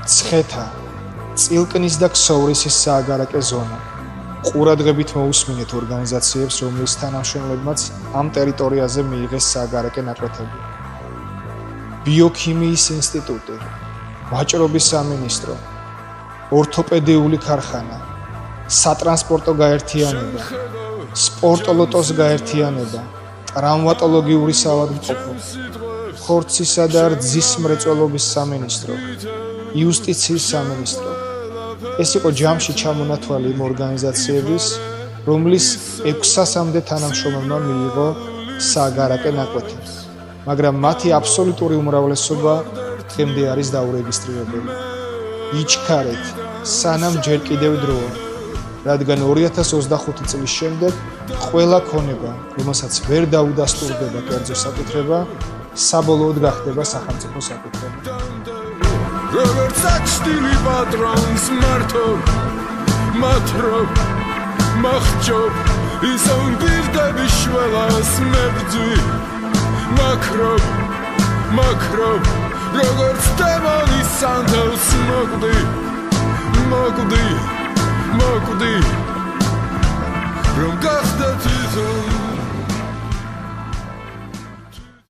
ცხეთა, წილკნის და ქსოვრისის სააგარაკე ზონა. ყურადღებით მოусმინეთ ორგანიზაციებს, რომლის თანამშრომლებმაც ამ ტერიტორიაზე მიიღეს სააგარაკე ნაკვეთები. ბიოქიმიის ინსტიტუტი, ვაჭრობის სამინისტრო, ორთოპედიული ქარხანა, სატრანსპორტო გაერთიანება, სპორტოლოტოს გაერთიანება, ტრამვატოლოგიური საავადმყოფო, ხორცისა და რძის მრეწველობის სამინისტრო, იუსტიციის სამინისტრო. ეს იყო ჯამში ჩამონათვალი იმ ორგანიზაციების, რომლის 600-მდე თანამშრომელმა მიიღო სააგარაკე ნაკვეთი, მაგრამ მათი აბსოლუტური უმრავლესობა დღემდე არის დაურეგისტრირებული. იჩქარეთ, სანამ ჯერ კიდევ დროა, რადგან 2025 წლის შემდეგ ყველა ქონება, რომელსაც ვერ დაუდასტურდება კერძო საკუთრება, საბოლოოდ გახდება სახელმწიფო საკუთრება. როგორც აჩდილი პატრონს მართობ, მათრობ, მახჯობ, ისონ პირდები შველას მებძვი, მაქრობ, მაქრობ, როგორც დემონის სანდელს მოკვდი, მოკვდი, მოკვდი, რომ გახდეთ იზონ